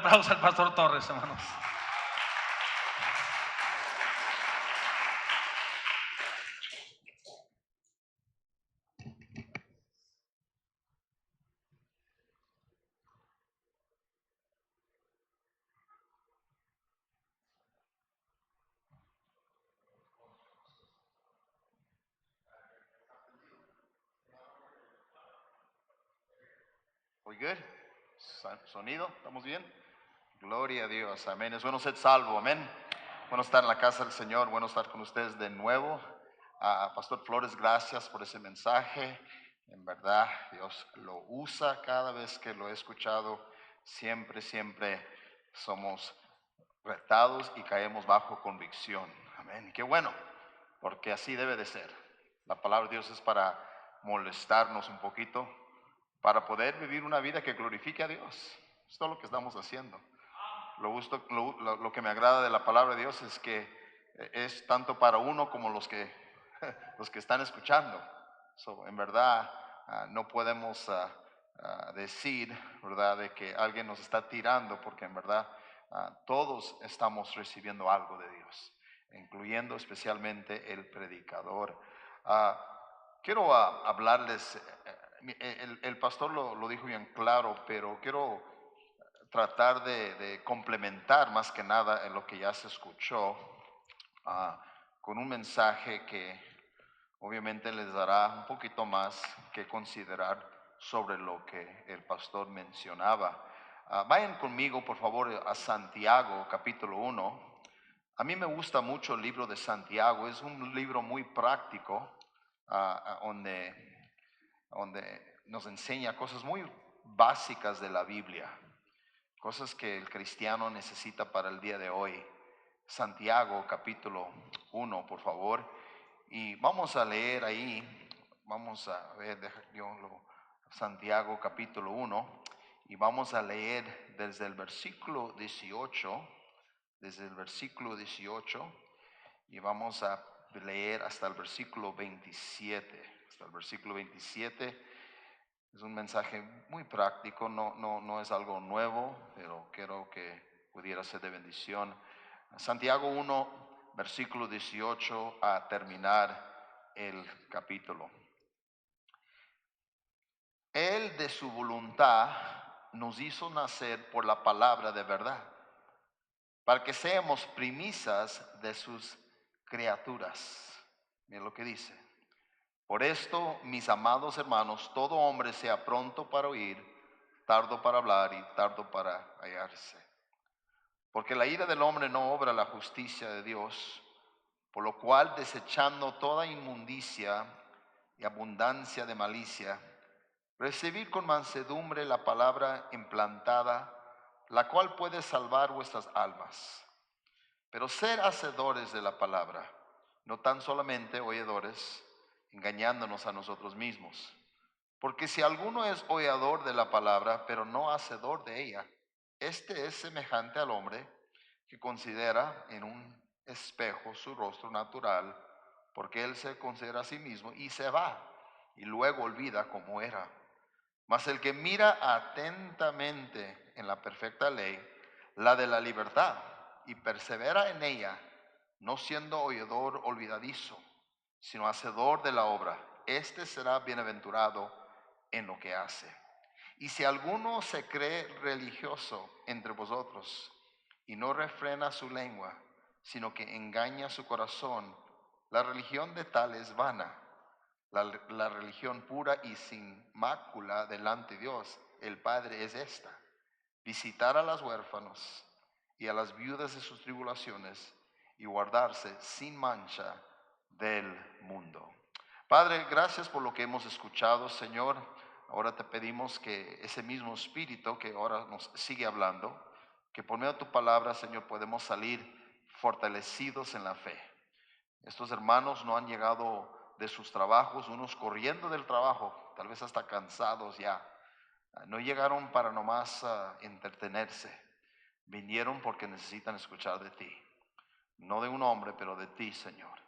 aplauso al pastor Torres, hermanos. We good? Sonido, ¿estamos bien? Gloria a Dios, amén. Es bueno ser salvo, amén. Bueno estar en la casa del Señor, bueno estar con ustedes de nuevo. Pastor Flores, gracias por ese mensaje. En verdad, Dios lo usa cada vez que lo he escuchado. Siempre somos retados y caemos bajo convicción. Amén. Qué bueno, porque así debe de ser. La palabra de Dios es para molestarnos un poquito, para poder vivir una vida que glorifique a Dios. Es todo lo que estamos haciendo. Lo que me agrada de la palabra de Dios es que es tanto para uno como los que, los que están escuchando. En verdad, no podemos decir, ¿verdad?, de que alguien nos está tirando, porque en verdad todos estamos recibiendo algo de Dios, incluyendo especialmente el predicador. Quiero hablarles, el pastor lo dijo bien claro, pero quiero tratar de complementar más que nada en lo que ya se escuchó, con un mensaje que obviamente les dará un poquito más que considerar sobre lo que el pastor mencionaba. Vayan conmigo por favor a Santiago capítulo 1. A mí me gusta mucho el libro de Santiago, es un libro muy práctico, donde nos enseña cosas muy básicas de la Biblia, cosas que el cristiano necesita para el día de hoy. Santiago capítulo 1, por favor. Y vamos a leer ahí, vamos a ver, Santiago capítulo 1, y vamos a leer desde el versículo 18, y vamos a leer hasta el versículo 27. Hasta el versículo 27. Es un mensaje muy práctico, no es algo nuevo, pero quiero que pudiera ser de bendición. Santiago 1, versículo 18 a terminar el capítulo. Él de su voluntad nos hizo nacer por la palabra de verdad, para que seamos primicias de sus criaturas. Miren lo que dice. Por esto, mis amados hermanos, todo hombre sea pronto para oír, tardo para hablar y tardo para hallarse. Porque la ira del hombre no obra la justicia de Dios, por lo cual, desechando toda inmundicia y abundancia de malicia, recibid con mansedumbre la palabra implantada, la cual puede salvar vuestras almas. Pero ser hacedores de la palabra, no tan solamente oidores, engañándonos a nosotros mismos. Porque si alguno es oidor de la palabra, pero no hacedor de ella, este es semejante al hombre que considera en un espejo su rostro natural, porque él se considera a sí mismo y se va, y luego olvida cómo era. Mas el que mira atentamente en la perfecta ley, la de la libertad, y persevera en ella, no siendo oidor olvidadizo, sino hacedor de la obra, este será bienaventurado en lo que hace. Y si alguno se cree religioso entre vosotros y no refrena su lengua, sino que engaña su corazón, la religión de tal es vana. La religión pura y sin mácula delante de Dios, el Padre, es esta: visitar a los huérfanos y a las viudas de sus tribulaciones, y guardarse sin mancha del mundo. Padre, gracias por lo que hemos escuchado, Señor. Ahora te pedimos que ese mismo Espíritu que ahora nos sigue hablando, que por medio de tu palabra, Señor, podemos salir fortalecidos en la fe. Estos hermanos no han llegado de sus trabajos, unos corriendo del trabajo, tal vez hasta cansados ya. No llegaron para nomás entretenerse. Vinieron porque necesitan escuchar de ti. No de un hombre, pero de ti, Señor.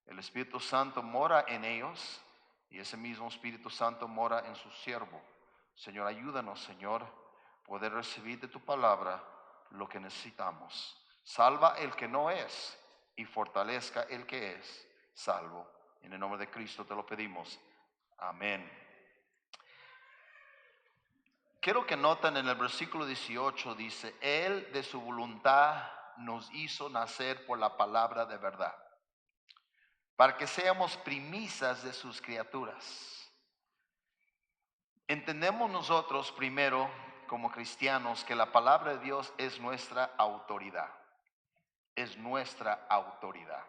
El Espíritu Santo mora en ellos y ese mismo Espíritu Santo mora en su siervo. Señor, ayúdanos, Señor, poder recibir de tu palabra lo que necesitamos. Salva el que no es y fortalezca el que es salvo. En el nombre de Cristo te lo pedimos. Amén. Quiero que noten en el versículo 18 dice, Él de su voluntad nos hizo nacer por la palabra de verdad, para que seamos primicias de sus criaturas. Entendemos nosotros primero como cristianos que la palabra de Dios es nuestra autoridad. Es nuestra autoridad.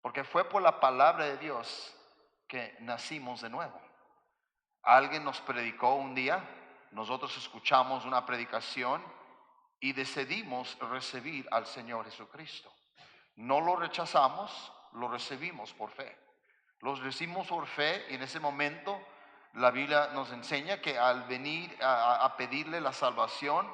Porque fue por la palabra de Dios que nacimos de nuevo. Alguien nos predicó un día, nosotros escuchamos una predicación y decidimos recibir al Señor Jesucristo. No lo rechazamos, lo recibimos por fe. Los recibimos por fe y en ese momento la Biblia nos enseña que al venir a pedirle la salvación,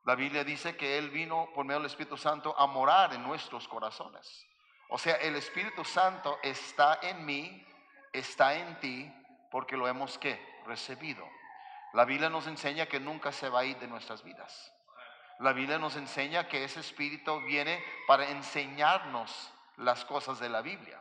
la Biblia dice que Él vino por medio del Espíritu Santo a morar en nuestros corazones. O sea, el Espíritu Santo está en mí, está en ti, porque lo hemos ¿qué? Recibido. La Biblia nos enseña que nunca se va a ir de nuestras vidas. La Biblia nos enseña que ese Espíritu viene para enseñarnos las cosas de la Biblia.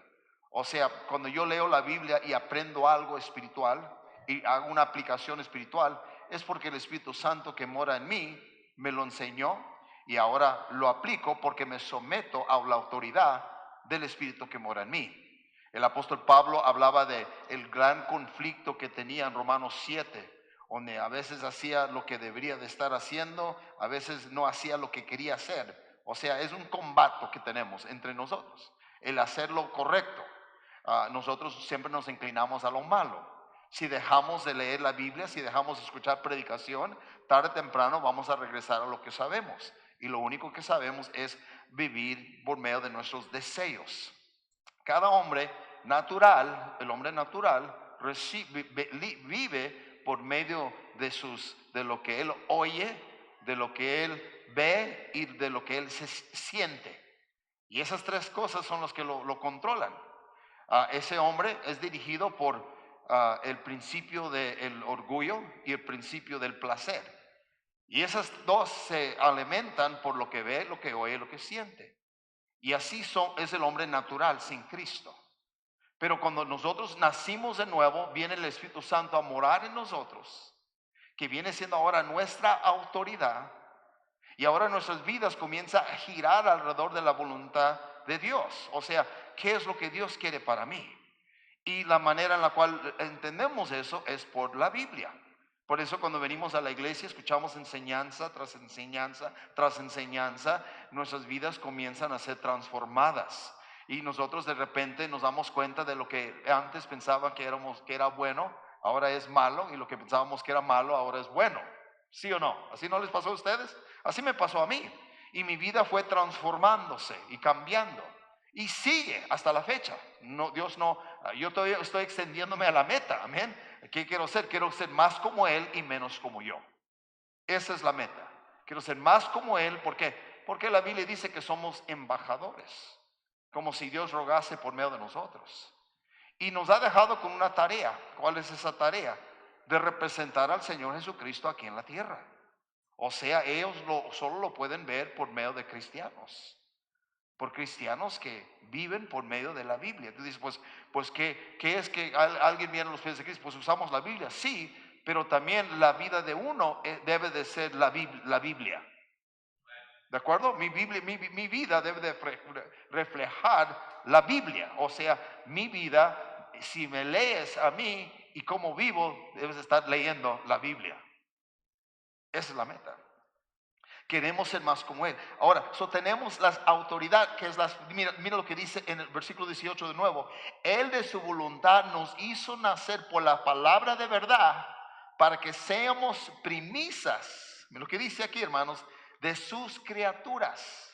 O sea, cuando yo leo la Biblia y aprendo algo espiritual y hago una aplicación espiritual, es porque el Espíritu Santo que mora en mí me lo enseñó y ahora lo aplico porque me someto a la autoridad del Espíritu que mora en mí. El apóstol Pablo hablaba de el gran conflicto que tenía en Romanos 7, donde a veces hacía lo que debería de estar haciendo, a veces no hacía lo que quería hacer. O sea, es un combate que tenemos entre nosotros, el hacer lo correcto. Nosotros siempre nos inclinamos a lo malo. Si dejamos de leer la Biblia, si dejamos de escuchar predicación, tarde o temprano vamos a regresar a lo que sabemos. Y lo único que sabemos es vivir por medio de nuestros deseos. Cada hombre natural, el hombre natural, vive por medio de lo que él oye, de lo que él ve y de lo que él se siente. Y esas tres cosas son las que lo controlan. Ese hombre es dirigido por el principio del orgullo y el principio del placer. Y esas dos se alimentan por lo que ve, lo que oye, lo que siente. Y así es el hombre natural sin Cristo. Pero cuando nosotros nacimos de nuevo, viene el Espíritu Santo a morar en nosotros, que viene siendo ahora nuestra autoridad. Y ahora nuestras vidas comienzan a girar alrededor de la voluntad de Dios. O sea, ¿qué es lo que Dios quiere para mí? Y la manera en la cual entendemos eso es por la Biblia. Por eso cuando venimos a la iglesia escuchamos enseñanza tras enseñanza tras enseñanza, nuestras vidas comienzan a ser transformadas. Y nosotros de repente nos damos cuenta de lo que antes pensaban que era bueno, ahora es malo, y lo que pensábamos que era malo, ahora es bueno. ¿Sí o no? ¿Así no les pasó a ustedes? Así me pasó a mí. Y mi vida fue transformándose y cambiando. Y sigue hasta la fecha. No, Dios no, yo todavía estoy extendiéndome a la meta. Amén. ¿Qué quiero ser? Quiero ser más como Él y menos como yo. Esa es la meta. Quiero ser más como Él. ¿Por qué? Porque la Biblia dice que somos embajadores. Como si Dios rogase por medio de nosotros. Y nos ha dejado con una tarea. ¿Cuál es esa tarea? De representar al Señor Jesucristo aquí en la tierra. O sea, ellos solo lo pueden ver por medio de cristianos. Por cristianos que viven por medio de la Biblia. Tú dices, pues ¿qué es que alguien viene a los pies de Cristo? Pues usamos la Biblia, sí, pero también la vida de uno debe de ser la Biblia. ¿De acuerdo? Mi vida debe de reflejar la Biblia. O sea, mi vida, si me lees a mí y cómo vivo, debes estar leyendo la Biblia. Esa es la meta. Queremos ser más como Él. Ahora, tenemos la autoridad, que es mira lo que dice en el versículo 18 de nuevo. Él de su voluntad nos hizo nacer por la palabra de verdad, para que seamos primicias. Mira lo que dice aquí, hermanos, de sus criaturas.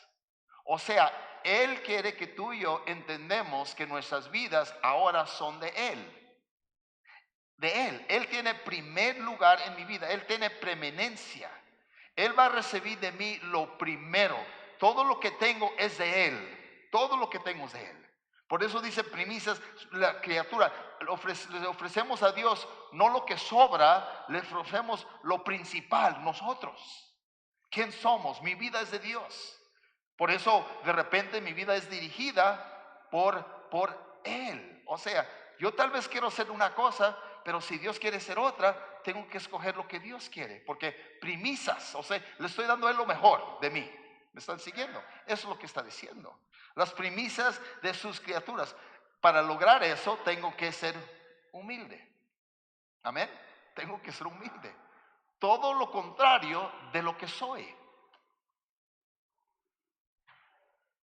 O sea, Él quiere que tú y yo entendemos que nuestras vidas ahora son de Él. De Él. Él tiene primer lugar en mi vida. Él tiene preeminencia. Él va a recibir de mí lo primero. Todo lo que tengo es de Él. Todo lo que tengo es de Él. Por eso dice primicias, la criatura. Le ofrecemos a Dios no lo que sobra, le ofrecemos lo principal, nosotros. ¿Quién somos? Mi vida es de Dios. Por eso de repente mi vida es dirigida por Él. O sea, yo tal vez quiero ser una cosa, pero si Dios quiere ser otra, tengo que escoger lo que Dios quiere. Porque premisas, o sea, le estoy dando a Él lo mejor de mí. ¿Me están siguiendo? Eso es lo que está diciendo. Las premisas de sus criaturas. Para lograr eso tengo que ser humilde. Amén. Tengo que ser humilde. Todo lo contrario de lo que soy.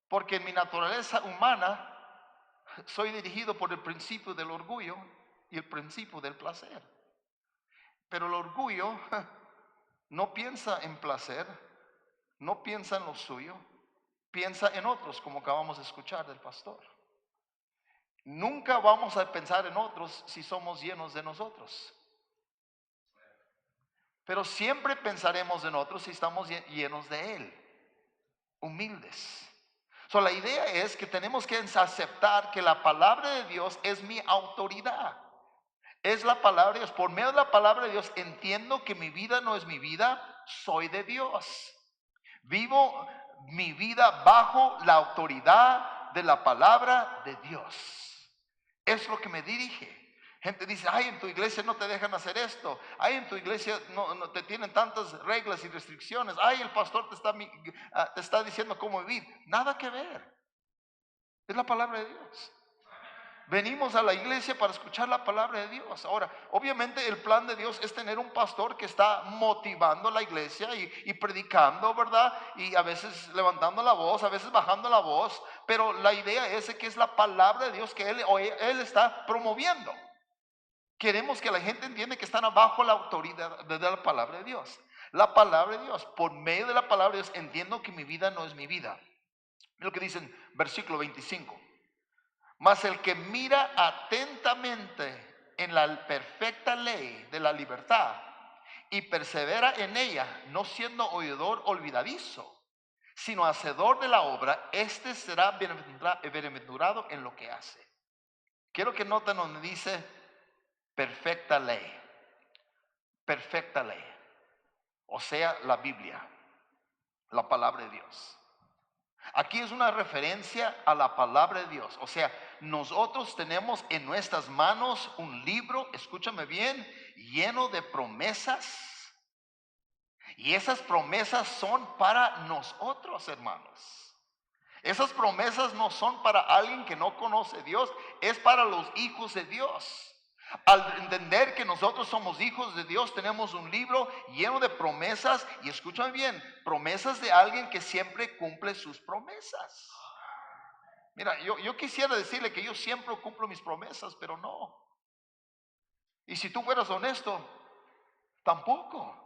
Porque en mi naturaleza humana soy dirigido por el principio del orgullo y el principio del placer. Pero el orgullo no piensa en placer, no piensa en lo suyo, piensa en otros, como acabamos de escuchar del pastor. Nunca vamos a pensar en otros si somos llenos de nosotros. Pero siempre pensaremos en otros si estamos llenos de Él, humildes. La idea es que tenemos que aceptar que la palabra de Dios es mi autoridad. Es la palabra de Dios. Por medio de la palabra de Dios entiendo que mi vida no es mi vida, soy de Dios. Vivo mi vida bajo la autoridad de la palabra de Dios. Es lo que me dirige. Gente dice, ay, en tu iglesia no te dejan hacer esto. Ay, en tu iglesia no te tienen tantas reglas y restricciones. Ay, el pastor te está diciendo cómo vivir. Nada que ver. Es la palabra de Dios. Venimos a la iglesia para escuchar la palabra de Dios. Ahora, obviamente el plan de Dios es tener un pastor que está motivando la iglesia y predicando, ¿verdad? Y a veces levantando la voz, a veces bajando la voz. Pero la idea es que es la palabra de Dios que él está promoviendo. Queremos que la gente entienda que están abajo la autoridad de la palabra de Dios. La palabra de Dios, por medio de la palabra de Dios, entiendo que mi vida no es mi vida. Mira lo que dice en versículo 25. Mas el que mira atentamente en la perfecta ley de la libertad y persevera en ella, no siendo oidor olvidadizo, sino hacedor de la obra, este será bienaventurado en lo que hace. Quiero que noten donde dice perfecta ley. Perfecta ley. O sea, la Biblia, la palabra de Dios. Aquí es una referencia a la palabra de Dios. O sea, nosotros tenemos en nuestras manos un libro, escúchame bien, lleno de promesas. Y esas promesas son para nosotros, hermanos. Esas promesas no son para alguien que no conoce a Dios, es para los hijos de Dios. Al entender que nosotros somos hijos de Dios, tenemos un libro lleno de promesas. Y escúchame bien, promesas de alguien que siempre cumple sus promesas. Mira, yo quisiera decirle que yo siempre cumplo mis promesas, pero no. Y si tú fueras honesto, tampoco.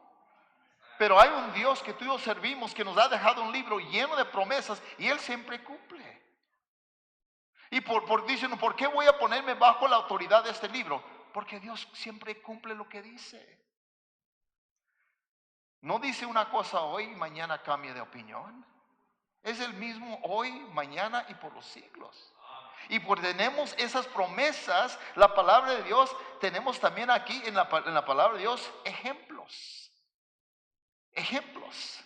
Pero hay un Dios que tú y yo servimos, que nos ha dejado un libro lleno de promesas y Él siempre cumple. Y dicen, ¿por qué voy a ponerme bajo la autoridad de este libro? Porque Dios siempre cumple lo que dice. No dice una cosa hoy y mañana cambia de opinión. Es el mismo hoy, mañana y por los siglos. Y porque tenemos esas promesas, la palabra de Dios, tenemos también aquí en la palabra de Dios ejemplos. Ejemplos.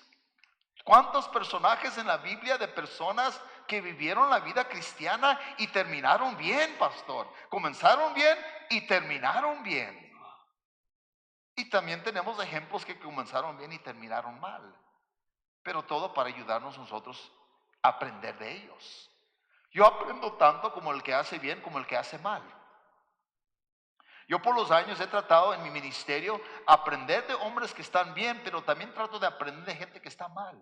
¿Cuántos personajes en la Biblia de personas que vivieron la vida cristiana y terminaron bien, pastor? Comenzaron bien y terminaron bien. Y también tenemos ejemplos que comenzaron bien y terminaron mal. Pero todo para ayudarnos nosotros a aprender de ellos. Yo aprendo tanto como el que hace bien como el que hace mal. Yo por los años he tratado en mi ministerio aprender de hombres que están bien, pero también trato de aprender de gente que está mal.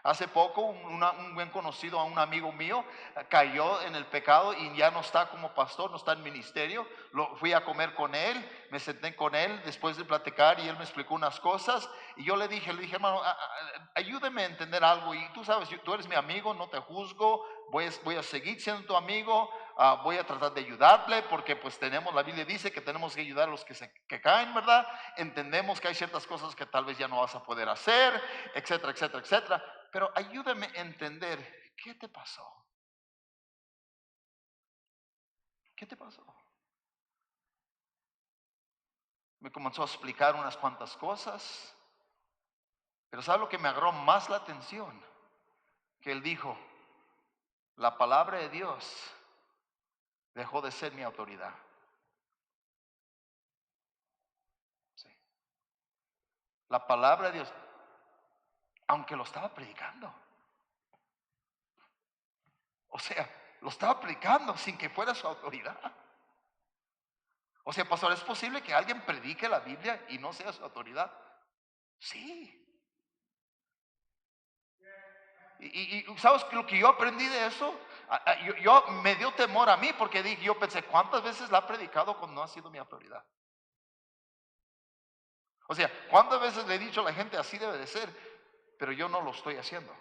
Hace poco un buen conocido, a un amigo mío, cayó en el pecado y ya no está como pastor, no está en ministerio. Fui a comer con él, me senté con él después de platicar y él me explicó unas cosas. Y yo le dije, hermano, ayúdeme a entender algo. Y tú sabes, tú eres mi amigo, no te juzgo, voy a seguir siendo tu amigo. Voy a tratar de ayudarle porque pues la Biblia dice que tenemos que ayudar a los que caen, ¿verdad? Entendemos que hay ciertas cosas que tal vez ya no vas a poder hacer, etcétera, etcétera, etcétera. Pero ayúdame a entender, ¿qué te pasó? ¿Qué te pasó? Me comenzó a explicar unas cuantas cosas Pero ¿sabe lo que me agarró más la atención? Que él dijo, la palabra de Dios dejó de ser mi autoridad. Sí. La palabra de Dios, aunque lo estaba predicando. O sea, lo estaba predicando sin que fuera su autoridad. O sea, pastor, ¿es posible que alguien predique la Biblia y no sea su autoridad? Sí. Y ¿sabes lo que yo aprendí de eso? Yo me dio temor a mí porque yo pensé, ¿cuántas veces la ha predicado cuando no ha sido mi autoridad? O sea, ¿cuántas veces le he dicho a la gente así debe de ser? Pero yo no lo estoy haciendo.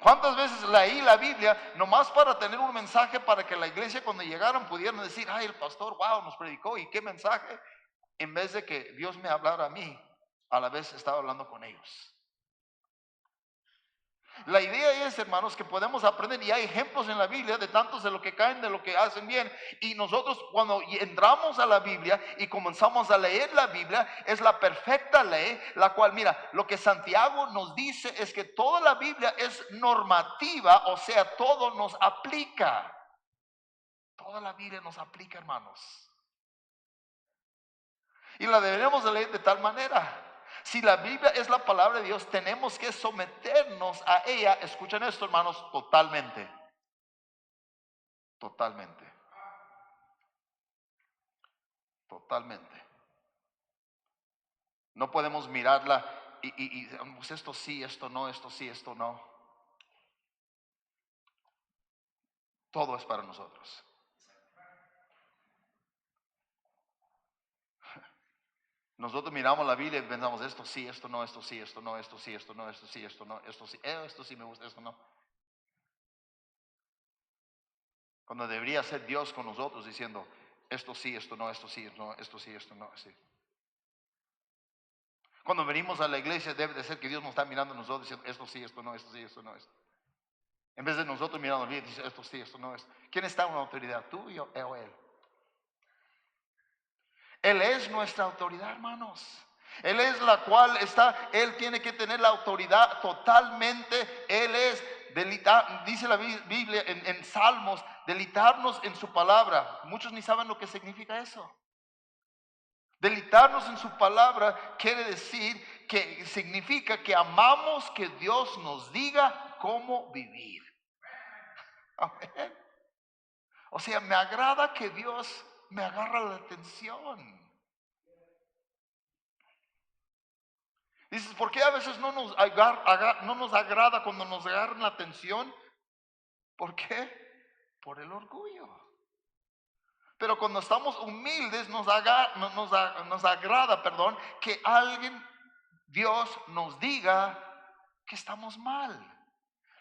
¿Cuántas veces leí la Biblia nomás para tener un mensaje para que la iglesia cuando llegaran pudieran decir, ay, el pastor, wow, nos predicó y qué mensaje? En vez de que Dios me hablara a mí, a la vez estaba hablando con ellos. La idea es, hermanos, que podemos aprender, y hay ejemplos en la Biblia de tantos de lo que caen, de lo que hacen bien, y nosotros cuando entramos a la Biblia y comenzamos a leer la Biblia, es la perfecta ley, la cual, mira, lo que Santiago nos dice es que toda la Biblia es normativa, o sea, todo nos aplica. Toda la Biblia nos aplica, hermanos. Y la deberemos de leer de tal manera. Si la Biblia es la palabra de Dios, tenemos que someternos a ella. Escuchen esto, hermanos, totalmente. Totalmente. Totalmente. No podemos mirarla y pues esto sí, esto no, esto sí, esto no. Todo es para nosotros. Nosotros miramos la Biblia y pensamos esto sí, esto no, esto sí, esto no, esto sí, esto no, esto sí, esto no, esto sí me gusta, esto no. Cuando debería ser Dios con nosotros diciendo esto sí, esto no, esto sí, esto no, esto sí, esto no, sí. Cuando venimos a la iglesia debe de ser que Dios nos está mirando a nosotros diciendo esto sí, esto no, esto sí, esto no, esto. En vez de nosotros mirando bien, dice esto sí, esto no, esto. ¿Quién está en una autoridad? ¿Tú y yo, o Él? Él es nuestra autoridad, hermanos. Él es la cual está, Él tiene que tener la autoridad totalmente. Él es, dice la Biblia en Salmos, deleitarnos en su palabra. Muchos ni saben lo que significa eso. Deleitarnos en su palabra quiere decir que significa que amamos que Dios nos diga cómo vivir. Amén. O sea, me agrada que Dios me agarra la atención. Dices, ¿por qué a veces no nos agrada cuando nos agarran la atención? ¿Por qué? Por el orgullo. Pero cuando estamos humildes nos agrada, que alguien, Dios, nos diga que estamos mal.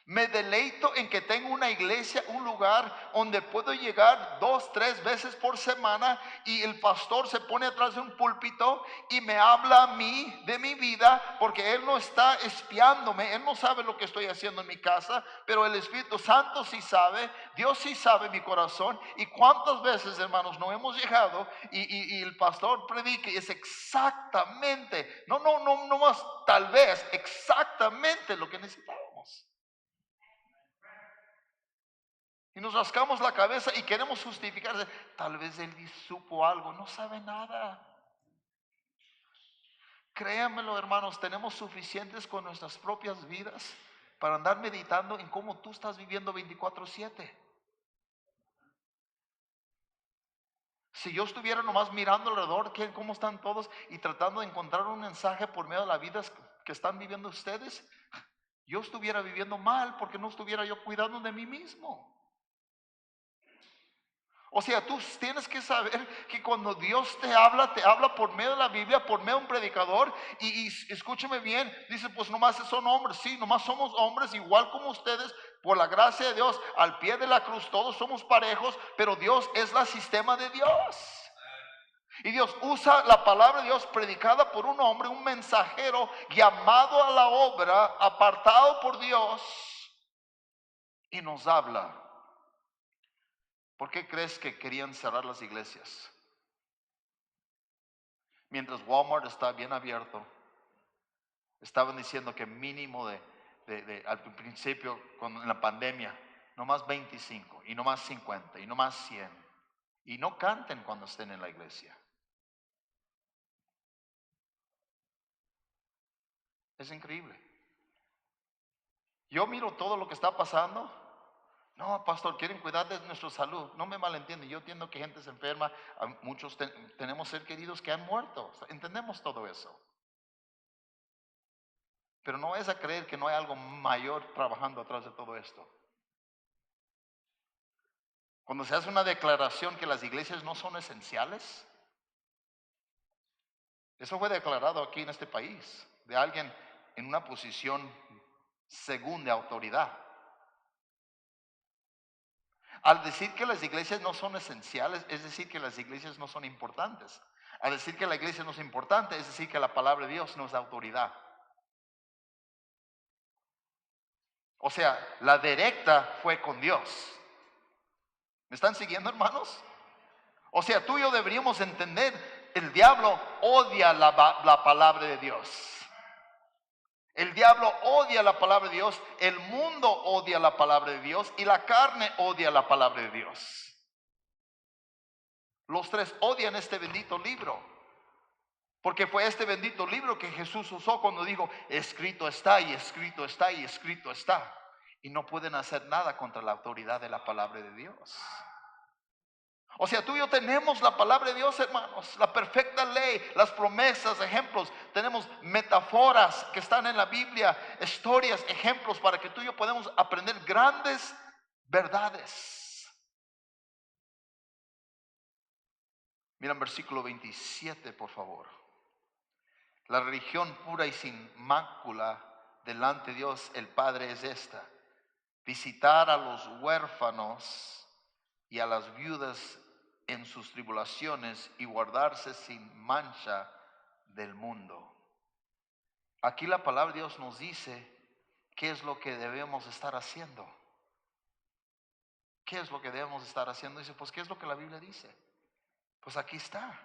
Me deleito en que tengo una iglesia, un lugar donde puedo llegar 2, 3 veces por semana y el pastor se pone atrás de un púlpito y me habla a mí de mi vida porque él no está espiándome, él no sabe lo que estoy haciendo en mi casa, pero el Espíritu Santo sí sabe, Dios sí sabe mi corazón. Y cuántas veces, hermanos, no hemos llegado y el pastor predica y es exactamente, no más tal vez, exactamente lo que necesitamos. Y nos rascamos la cabeza y queremos justificarse. Tal vez él supo algo, no sabe nada. Créanmelo, hermanos, tenemos suficientes con nuestras propias vidas para andar meditando en cómo tú estás viviendo 24/7. Si yo estuviera nomás mirando alrededor, cómo están todos y tratando de encontrar un mensaje por medio de la vida que están viviendo ustedes, yo estuviera viviendo mal porque no estuviera yo cuidando de mí mismo. O sea, tú tienes que saber que cuando Dios te habla por medio de la Biblia, por medio de un predicador. Y escúcheme bien, dice, pues nomás son hombres. Sí, nomás somos hombres igual como ustedes. Por la gracia de Dios, al pie de la cruz todos somos parejos, pero Dios es el sistema de Dios. Y Dios usa la palabra de Dios predicada por un hombre, un mensajero llamado a la obra, apartado por Dios, y nos habla. ¿Por qué crees que querían cerrar las iglesias? Mientras Walmart está bien abierto, estaban diciendo que mínimo al principio, en la pandemia, no más 25, y no más 50, y no más 100. Y no canten cuando estén en la iglesia. Es increíble. Yo miro todo lo que está pasando. No, pastor, quieren cuidar de nuestra salud. No me malentienden. Yo entiendo que gente se enferma. Muchos tenemos ser queridos que han muerto. Entendemos todo eso. Pero no es a creer que no hay algo mayor trabajando atrás de todo esto. Cuando se hace una declaración que las iglesias no son esenciales, eso fue declarado aquí en este país, de alguien en una posición según de autoridad. Al decir que las iglesias no son esenciales, es decir que las iglesias no son importantes. Al decir que la iglesia no es importante, es decir que la palabra de Dios no es autoridad. O sea, la directa fue con Dios. ¿Me están siguiendo, hermanos? O sea, tú y yo deberíamos entender, el diablo odia la palabra de Dios. El diablo odia la palabra de Dios, el mundo odia la palabra de Dios y la carne odia la palabra de Dios. Los tres odian este bendito libro. Porque fue este bendito libro que Jesús usó cuando dijo, escrito está y escrito está y escrito está. Y no pueden hacer nada contra la autoridad de la palabra de Dios. O sea, tú y yo tenemos la palabra de Dios, hermanos, la perfecta ley, las promesas, ejemplos. Tenemos metáforas que están en la Biblia, historias, ejemplos para que tú y yo podamos aprender grandes verdades. Mira versículo 27, por favor. La religión pura y sin mácula delante de Dios el Padre es esta: visitar a los huérfanos y a las viudas en sus tribulaciones y guardarse sin mancha del mundo. Aquí la palabra de Dios nos dice qué es lo que debemos estar haciendo. ¿Qué es lo que debemos estar haciendo? Dice, pues ¿qué es lo que la Biblia dice? Pues aquí está.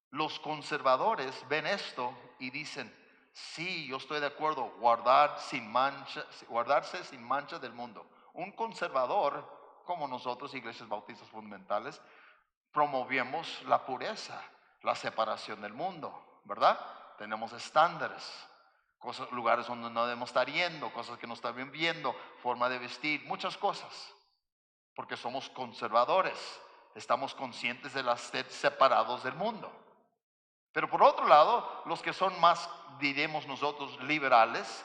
Los conservadores ven esto y dicen, sí, yo estoy de acuerdo, guardarse sin mancha del mundo. Un conservador, como nosotros, iglesias bautistas fundamentales, promovemos la pureza, la separación del mundo, ¿verdad? Tenemos estándares, lugares donde no debemos estar yendo, cosas que no están viendo, forma de vestir, muchas cosas, porque somos conservadores, estamos conscientes de ser separados del mundo. Pero por otro lado, los que son más, diremos nosotros, liberales,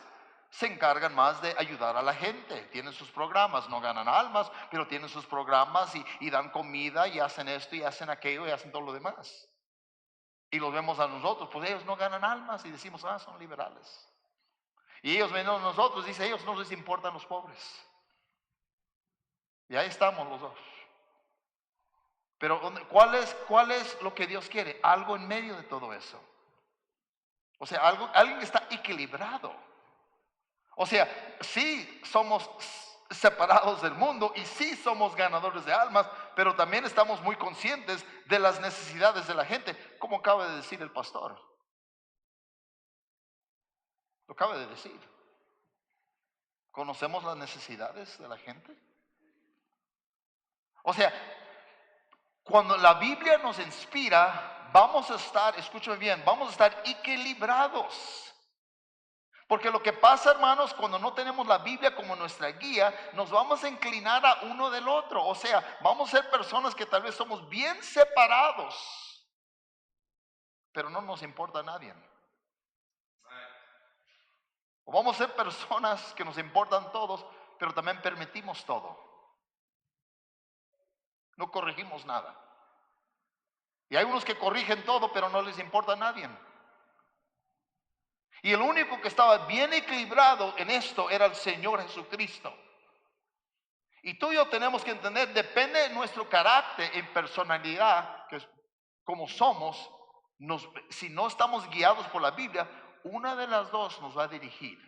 se encargan más de ayudar a la gente. Tienen sus programas, no ganan almas, pero tienen sus programas y dan comida y hacen esto y hacen aquello y hacen todo lo demás. Y los vemos a nosotros, pues ellos no ganan almas y decimos, son liberales. Y ellos ven a nosotros, dice, ellos no les importan los pobres. Y ahí estamos los dos. Pero ¿cuál es lo que Dios quiere? Algo en medio de todo eso. O sea, alguien que está equilibrado. O sea, sí somos separados del mundo y sí somos ganadores de almas, pero también estamos muy conscientes de las necesidades de la gente, como acaba de decir el pastor. Lo acaba de decir. ¿Conocemos las necesidades de la gente? O sea, cuando la Biblia nos inspira, vamos a estar, escúchame bien, vamos a estar equilibrados. Porque lo que pasa, hermanos, cuando no tenemos la Biblia como nuestra guía, nos vamos a inclinar a uno del otro. O sea, vamos a ser personas que tal vez somos bien separados, pero no nos importa a nadie. O vamos a ser personas que nos importan todos, pero también permitimos todo. No corregimos nada. Y hay unos que corrigen todo, pero no les importa a nadie. Y el único que estaba bien equilibrado en esto era el Señor Jesucristo. Y tú y yo tenemos que entender, depende de nuestro carácter y personalidad, que es como somos, si no estamos guiados por la Biblia, una de las dos nos va a dirigir.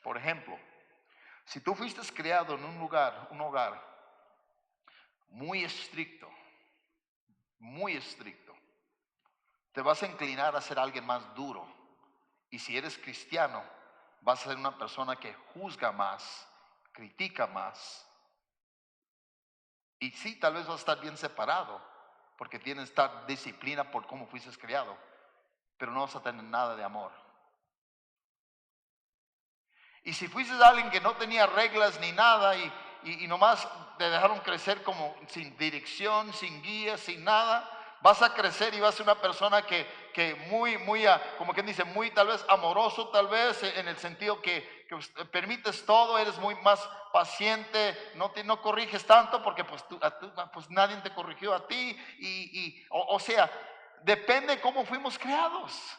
Por ejemplo, si tú fuiste criado en un hogar muy estricto, te vas a inclinar a ser alguien más duro. Y si eres cristiano, vas a ser una persona que juzga más, critica más. Y sí, tal vez vas a estar bien separado, porque tienes esta disciplina por cómo fuiste criado, pero no vas a tener nada de amor. Y si fuiste alguien que no tenía reglas ni nada y nomás te dejaron crecer como sin dirección, sin guía, sin nada, vas a crecer y vas a ser una persona que muy, como quien dice, muy tal vez amoroso, tal vez en el sentido que permites todo, eres muy más paciente, no corriges tanto porque pues nadie te corrigió a ti. O sea, depende cómo fuimos creados.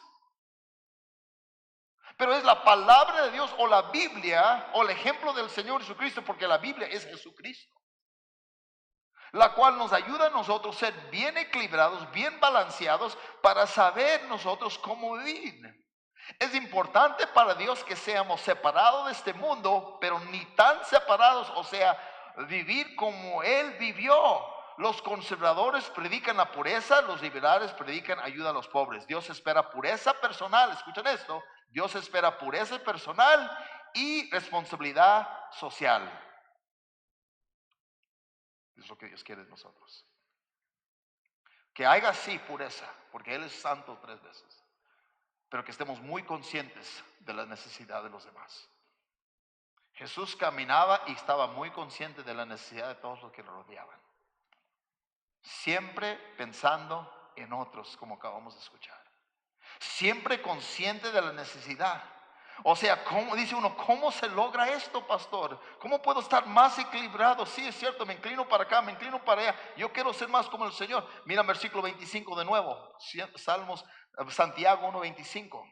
Pero es la palabra de Dios o la Biblia o el ejemplo del Señor Jesucristo, porque la Biblia es Jesucristo, la cual nos ayuda a nosotros a ser bien equilibrados, bien balanceados para saber nosotros cómo vivir. Es importante para Dios que seamos separados de este mundo, pero ni tan separados, o sea, vivir como Él vivió. Los conservadores predican la pureza, los liberales predican ayuda a los pobres. Dios espera pureza personal, escuchen esto, Dios espera pureza personal y responsabilidad social. Es lo que Dios quiere de nosotros. Que haya sí pureza, porque Él es santo 3 veces, pero que estemos muy conscientes de la necesidad de los demás. Jesús caminaba y estaba muy consciente de la necesidad de todos los que lo rodeaban. Siempre pensando en otros, como acabamos de escuchar. Siempre consciente de la necesidad. O sea, ¿cómo, dice uno, cómo se logra esto, pastor? ¿Cómo puedo estar más equilibrado? Sí, es cierto, me inclino para acá, me inclino para allá. Yo quiero ser más como el Señor. Mira versículo 25 de nuevo. Salmos, Santiago 1:25.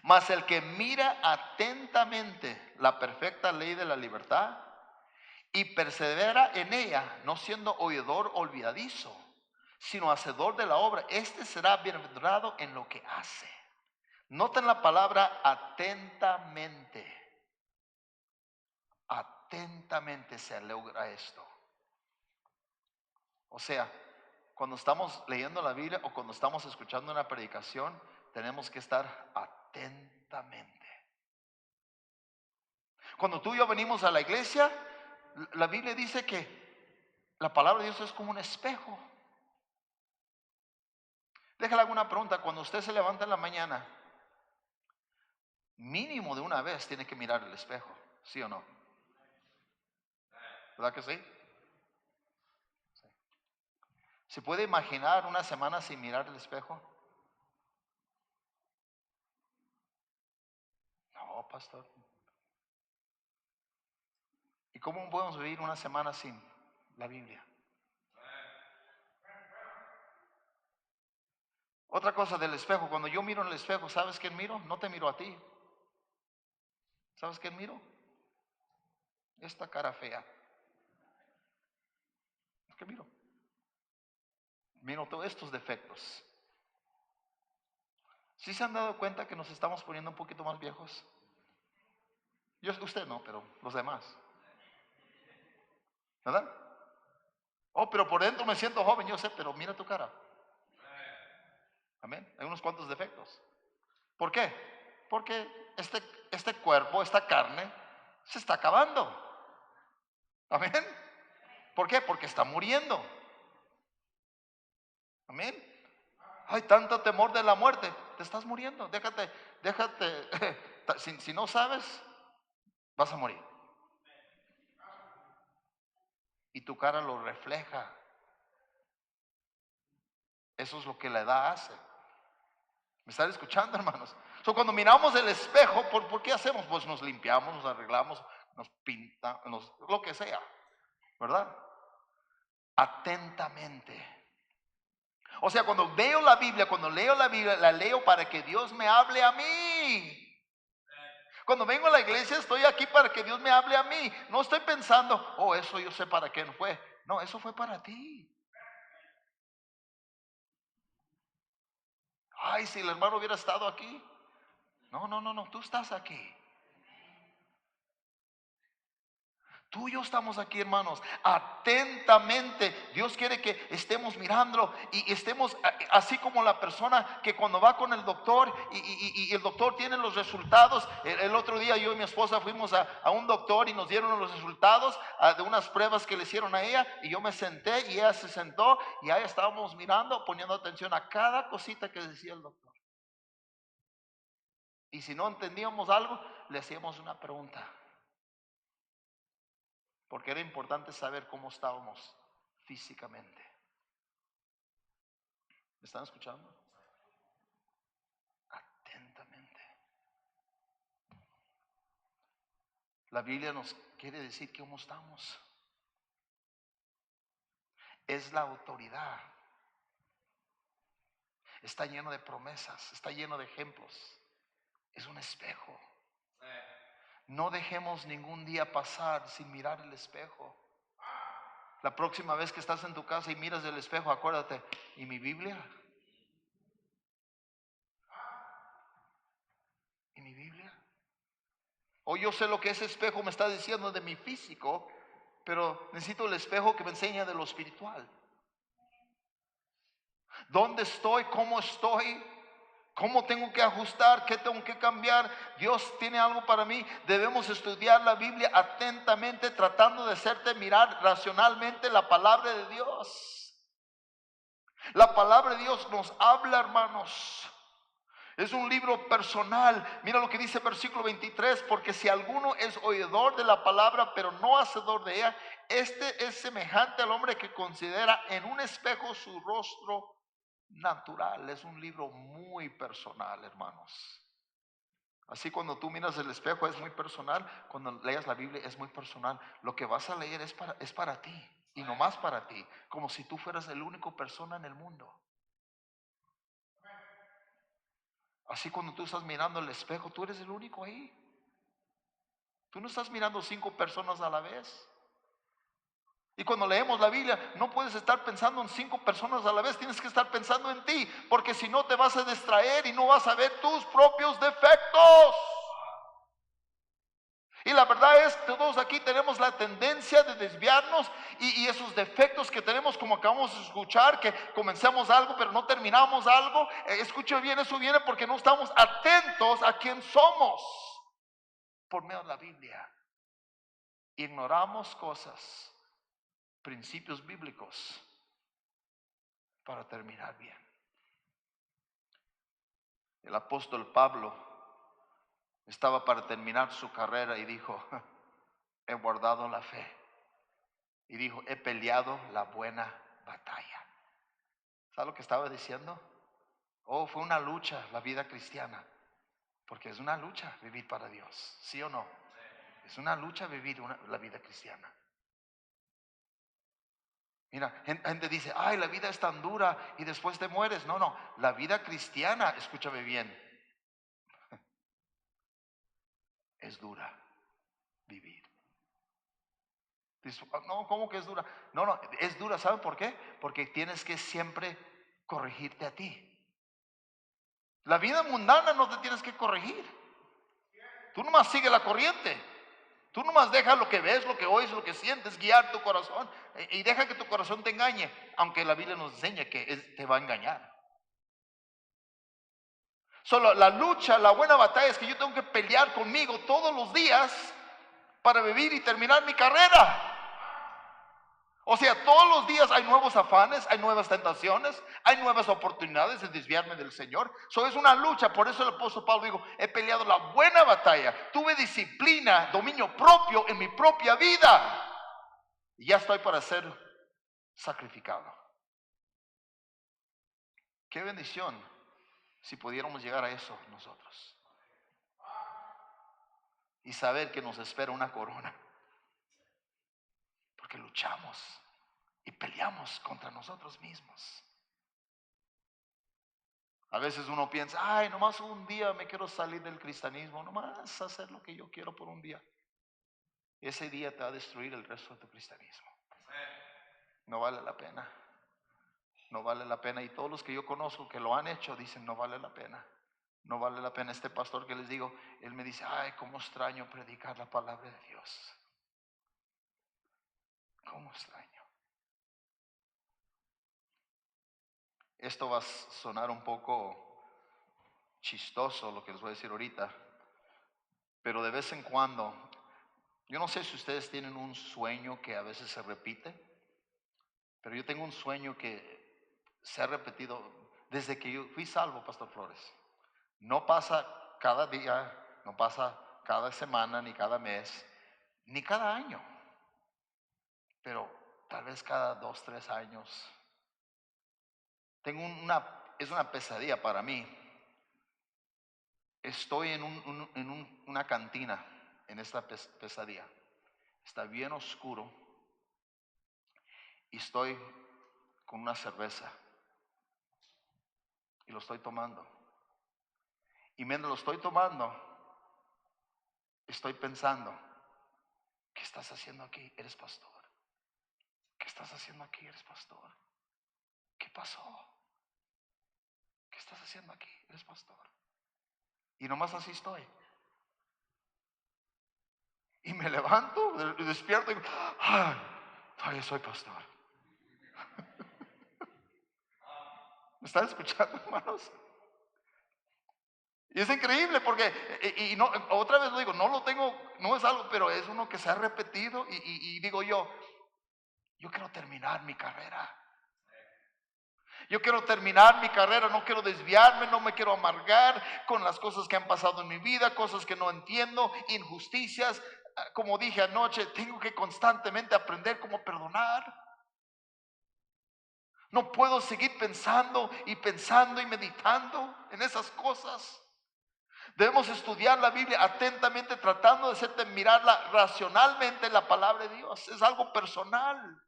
Mas el que mira atentamente la perfecta ley de la libertad y persevera en ella, no siendo oidor olvidadizo, sino hacedor de la obra, este será bienaventurado en lo que hace. Noten la palabra atentamente. Atentamente se logra esto. O sea, cuando estamos leyendo la Biblia o cuando estamos escuchando una predicación, tenemos que estar atentamente. Cuando tú y yo venimos a la iglesia, la Biblia dice que la palabra de Dios es como un espejo. Déjale alguna pregunta. Cuando usted se levanta en la mañana, mínimo de una vez tiene que mirar el espejo, ¿sí o no? ¿Verdad que sí? ¿Se puede imaginar una semana sin mirar el espejo? No, pastor. ¿Y cómo podemos vivir una semana sin la Biblia? Otra cosa del espejo, cuando yo miro en el espejo, ¿sabes quién miro? No te miro a ti. ¿Sabes quién miro? Esta cara fea. ¿Qué miro? Miro todos estos defectos. ¿Sí se han dado cuenta que nos estamos poniendo un poquito más viejos? Usted no, pero los demás. ¿Verdad? Oh, pero por dentro me siento joven, yo sé, pero mira tu cara. Amén. Hay unos cuantos defectos. ¿Por qué? Porque este cuerpo, esta carne, se está acabando. Amén. ¿Por qué? Porque está muriendo. Amén. Hay tanto temor de la muerte. Te estás muriendo. Déjate. Si no sabes, vas a morir. Y tu cara lo refleja. Eso es lo que la edad hace. ¿Me están escuchando, hermanos? Cuando miramos el espejo, ¿por qué hacemos? Pues nos limpiamos, nos arreglamos, nos pintamos, lo que sea, ¿verdad? Atentamente. O sea, cuando veo la Biblia, cuando leo la Biblia, la leo para que Dios me hable a mí. Cuando vengo a la iglesia, estoy aquí para que Dios me hable a mí. No estoy pensando, oh, eso yo sé para qué no fue. No, eso fue para ti. Ay, si el hermano hubiera estado aquí. No, tú estás aquí. Tú y yo estamos aquí, hermanos, atentamente. Dios quiere que estemos mirándolo y estemos así como la persona que cuando va con el doctor y el doctor tiene los resultados. El otro día yo y mi esposa fuimos a un doctor y nos dieron los resultados de unas pruebas que le hicieron a ella, y yo me senté y ella se sentó y ahí estábamos mirando, poniendo atención a cada cosita que decía el doctor. Y si no entendíamos algo, le hacíamos una pregunta. Porque era importante saber cómo estábamos físicamente. ¿Me están escuchando? Atentamente. La Biblia nos quiere decir cómo estamos. Es la autoridad. Está lleno de promesas, está lleno de ejemplos. Es un espejo. No dejemos ningún día pasar sin mirar el espejo. La próxima vez que estás en tu casa y miras el espejo, acuérdate, ¿y mi Biblia? ¿Y mi Biblia? O yo sé lo que ese espejo me está diciendo de mi físico, pero necesito el espejo que me enseña de lo espiritual. ¿Dónde estoy? ¿Cómo estoy? ¿Cómo tengo que ajustar? ¿Qué tengo que cambiar? Dios tiene algo para mí. Debemos estudiar la Biblia atentamente, tratando de hacerte mirar racionalmente la palabra de Dios. La palabra de Dios nos habla, hermanos. Es un libro personal. Mira lo que dice versículo 23. Porque si alguno es oidor de la palabra, pero no hacedor de ella, este es semejante al hombre que considera en un espejo su rostro natural. Es un libro muy personal, hermanos. Así cuando tú miras el espejo es muy personal. Cuando leas la Biblia es muy personal. Lo que vas a leer es para ti. Y no más para ti. Como si tú fueras la única persona en el mundo. Así cuando tú estás mirando el espejo, tú eres el único ahí. Tú no estás mirando 5 personas a la vez. Y cuando leemos la Biblia, no puedes estar pensando en 5 personas a la vez. Tienes que estar pensando en ti. Porque si no te vas a distraer y no vas a ver tus propios defectos. Y la verdad es que todos aquí tenemos la tendencia de desviarnos y esos defectos que tenemos, como acabamos de escuchar, que comenzamos algo pero no terminamos algo. Escuche bien, eso viene porque no estamos atentos a quién somos por medio de la Biblia. Ignoramos cosas, principios bíblicos para terminar bien. El apóstol Pablo estaba para terminar su carrera y dijo: he guardado la fe. Y dijo: he peleado la buena batalla. ¿Sabes lo que estaba diciendo? Oh, fue una lucha la vida cristiana. Porque es una lucha vivir para Dios, ¿sí o no? Es una lucha vivir la vida cristiana. Mira, gente dice: ay, la vida es tan dura y después te mueres. No, no, la vida cristiana, escúchame bien, es dura vivir. Dice: no, ¿cómo que es dura? No, no, es dura, ¿saben por qué? Porque tienes que siempre corregirte a ti. La vida mundana no te tienes que corregir. Tú nomás sigue la corriente. Tú nomás deja lo que ves, lo que oyes, lo que sientes, guiar tu corazón y deja que tu corazón te engañe, aunque la Biblia nos enseña que te va a engañar. Solo la lucha, la buena batalla es que yo tengo que pelear conmigo todos los días para vivir y terminar mi carrera. O sea, todos los días hay nuevos afanes, hay nuevas tentaciones, hay nuevas oportunidades de desviarme del Señor. Eso es una lucha. Por eso el apóstol Pablo dijo: he peleado la buena batalla. Tuve disciplina, dominio propio en mi propia vida. Y ya estoy para ser sacrificado. Qué bendición si pudiéramos llegar a eso nosotros. Y saber que nos espera una corona. Porque luchamos y peleamos contra nosotros mismos. A veces uno piensa: ay, nomás un día me quiero salir del cristianismo, nomás hacer lo que yo quiero por un día. Ese día te va a destruir el resto de tu cristianismo. No vale la pena. No vale la pena. Y todos los que yo conozco que lo han hecho dicen: no vale la pena. No vale la pena. Este pastor que les digo, él me dice: ay, cómo extraño predicar la palabra de Dios. ¿Cómo extraño? Esto va a sonar un poco chistoso lo que les voy a decir ahorita, pero de vez en cuando, yo no sé si ustedes tienen un sueño que a veces se repite, pero yo tengo un sueño que se ha repetido desde que yo fui salvo, Pastor Flores. No pasa cada día, no pasa cada semana, ni cada mes, ni cada año, pero tal vez cada 2, 3 años. Es una pesadilla para mí. Estoy en una cantina, en esta pesadilla. Está bien oscuro y estoy con una cerveza y lo estoy tomando. Y mientras lo estoy tomando, estoy pensando, ¿qué estás haciendo aquí? Eres pastor. ¿Qué estás haciendo aquí? Eres pastor. ¿Qué pasó? ¿Qué estás haciendo aquí? Eres pastor. Y nomás así estoy. Y me levanto, despierto y digo, ¡ay! Todavía soy pastor. ¿Me están escuchando, hermanos? Y es increíble porque, y no, otra vez lo digo, no lo tengo, no es algo, pero es uno que se ha repetido y digo yo quiero terminar mi carrera. Yo quiero terminar mi carrera, no quiero desviarme, no me quiero amargar con las cosas que han pasado en mi vida, cosas que no entiendo, injusticias. Como dije anoche, tengo que constantemente aprender cómo perdonar. No puedo seguir pensando y meditando en esas cosas. Debemos estudiar la Biblia atentamente, tratando de hacerte mirarla racionalmente en la palabra de Dios. Es algo personal.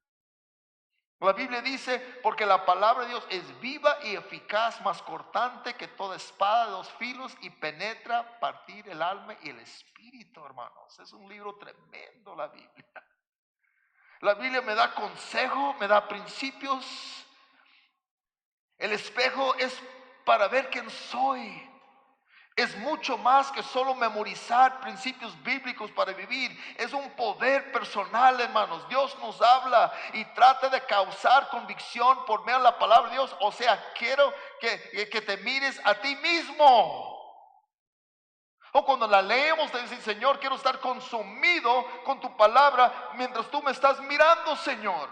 La Biblia dice, porque la palabra de Dios es viva y eficaz, más cortante que toda espada de 2 filos y penetra partir el alma y el espíritu, hermanos. Es un libro tremendo la Biblia. La Biblia me da consejo, me da principios. El espejo es para ver quién soy. Es mucho más que solo memorizar principios bíblicos para vivir. Es un poder personal, hermanos. Dios nos habla y trata de causar convicción por medio de la palabra de Dios. O sea, quiero que te mires a ti mismo. O cuando la leemos te dice, Señor, quiero estar consumido con tu palabra mientras tú me estás mirando, Señor.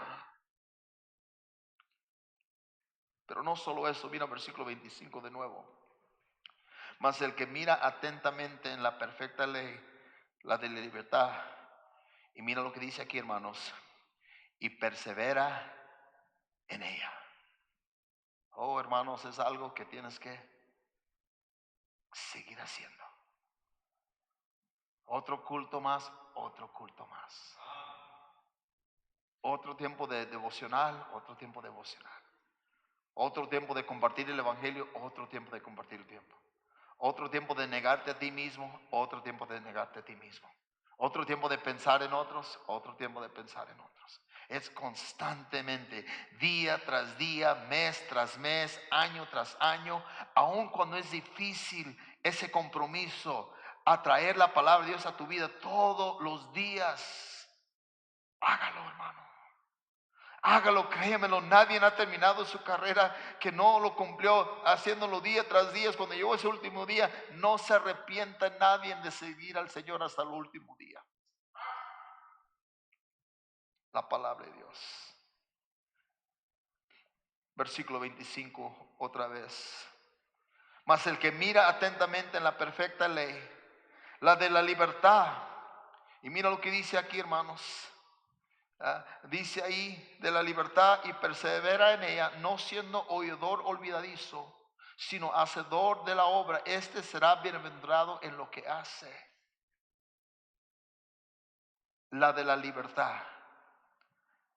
Pero no solo eso, mira versículo 25 de nuevo. Mas el que mira atentamente en la perfecta ley, la de la libertad, y mira lo que dice aquí, hermanos, y persevera en ella. Oh, hermanos, es algo que tienes que seguir haciendo. Otro culto más, otro culto más. Otro tiempo de devocional, otro tiempo devocional. Otro tiempo de compartir el evangelio, otro tiempo de compartir el tiempo. Otro tiempo de negarte a ti mismo, otro tiempo de negarte a ti mismo. Otro tiempo de pensar en otros, otro tiempo de pensar en otros. Es constantemente, día tras día, mes tras mes, año tras año, aun cuando es difícil ese compromiso a traer la palabra de Dios a tu vida todos los días. Hágalo, hermano. Hágalo, créemelo, nadie ha terminado su carrera que no lo cumplió haciéndolo día tras día. Cuando llegó ese último día, no se arrepienta nadie de seguir al Señor hasta el último día. La palabra de Dios. Versículo 25, otra vez. Mas el que mira atentamente en la perfecta ley, la de la libertad. Y mira lo que dice aquí, hermanos. Dice ahí de la libertad y persevera en ella, no siendo oidor olvidadizo, sino hacedor de la obra. Este será bienaventurado en lo que hace. La de la libertad.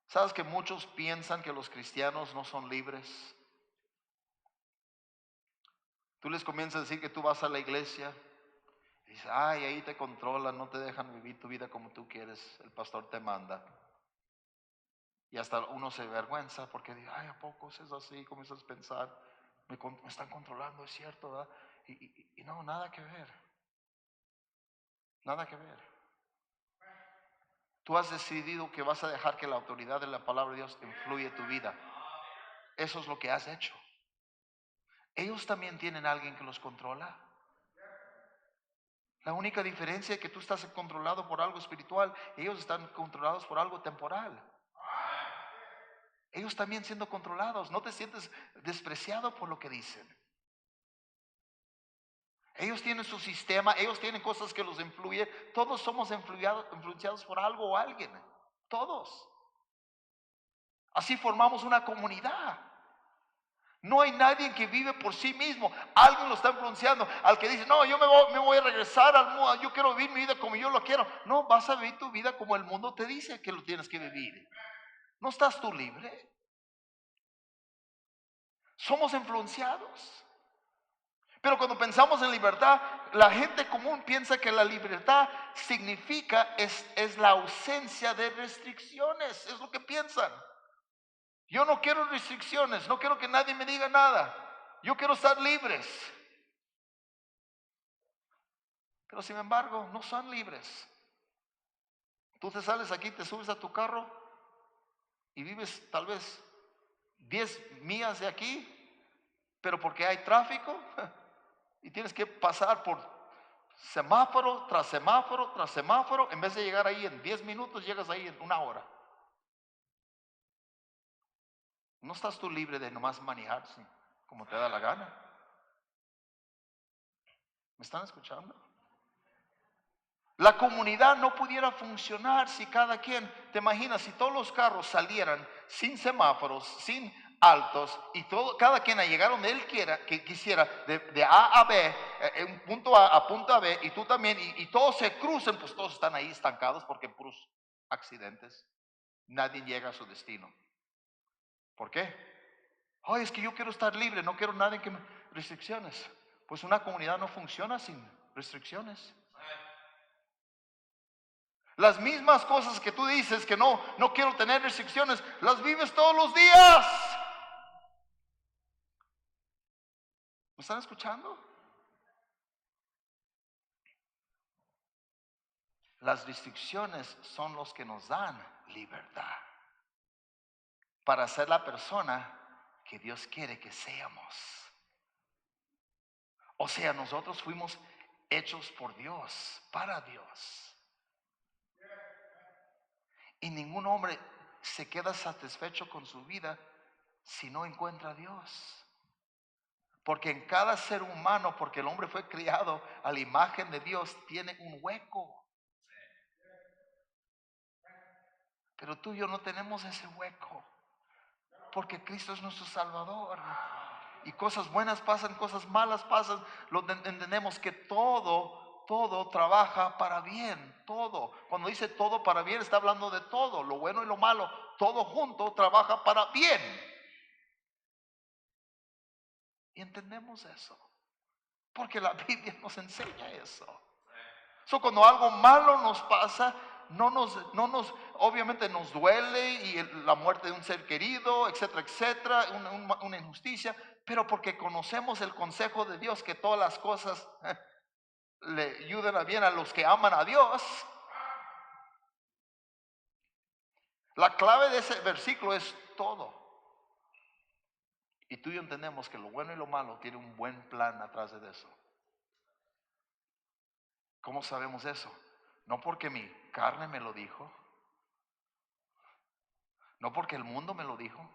¿Sabes que muchos piensan que los cristianos no son libres? Tú les comienzas a decir que tú vas a la iglesia y dices, ay, ahí te controlan, no te dejan vivir tu vida como tú quieres, el pastor te manda. Y hasta uno se avergüenza porque dice, ay, ¿a poco es así? Comienzas a pensar, me están controlando, es cierto, ¿verdad? Y no, nada que ver. Nada que ver. Tú has decidido que vas a dejar que la autoridad de la palabra de Dios influya en tu vida. Eso es lo que has hecho. Ellos también tienen a alguien que los controla. La única diferencia es que tú estás controlado por algo espiritual, ellos están controlados por algo temporal. Ellos también siendo controlados, no te sientes despreciado por lo que dicen. Ellos tienen su sistema, ellos tienen cosas que los influyen. Todos somos influenciados por algo o alguien. Todos. Así formamos una comunidad. No hay nadie que vive por sí mismo. Alguien lo está influenciando. Al que dice, no, yo me voy a regresar al mundo. Yo quiero vivir mi vida como yo lo quiero. No, vas a vivir tu vida como el mundo te dice que lo tienes que vivir. ¿No estás tú libre? Somos influenciados. Pero cuando pensamos en libertad, la gente común piensa que la libertad significa es la ausencia de restricciones. Es lo que piensan. Yo no quiero restricciones, no quiero que nadie me diga nada. Yo quiero estar libres. Pero sin embargo, no son libres. Tú te sales aquí, te subes a tu carro y vives tal vez 10 millas de aquí, pero porque hay tráfico y tienes que pasar por semáforo tras semáforo tras semáforo, en vez de llegar ahí en 10 minutos, llegas ahí en 1 hora. No estás tú libre de nomás manejarse como te da la gana. ¿Me están escuchando? La comunidad no pudiera funcionar si cada quien, te imaginas, si todos los carros salieran sin semáforos, sin altos, y cada quien a llegar donde él quisiera, de A a B, un punto A punto B, y tú también, y todos se crucen, pues todos están ahí estancados porque puros accidentes. Nadie llega a su destino. ¿Por qué? Ay, es que yo quiero estar libre, no quiero nadie que me restricciones. Pues una comunidad no funciona sin restricciones. Las mismas cosas que tú dices que no quiero tener restricciones, las vives todos los días. ¿Me están escuchando? Las restricciones son los que nos dan libertad para ser la persona que Dios quiere que seamos. O sea, nosotros fuimos hechos por Dios, para Dios. Y ningún hombre se queda satisfecho con su vida si no encuentra a Dios. Porque en cada ser humano, porque el hombre fue criado a la imagen de Dios, tiene un hueco. Pero tú y yo no tenemos ese hueco. Porque Cristo es nuestro Salvador. Y cosas buenas pasan, cosas malas pasan. Entendemos que todo trabaja para bien. Todo. Cuando dice todo para bien, está hablando de todo. Lo bueno y lo malo. Todo junto trabaja para bien. Y entendemos eso. Porque la Biblia nos enseña eso. Cuando algo malo nos pasa, obviamente nos duele y la muerte de un ser querido, etcétera, etcétera, una injusticia, pero porque conocemos el consejo de Dios que todas las cosas le ayudan a bien a los que aman a Dios. La clave de ese versículo es todo. Y tú y yo entendemos que lo bueno y lo malo tiene un buen plan atrás de eso. ¿Cómo sabemos eso? No porque mi carne me lo dijo, no porque el mundo me lo dijo,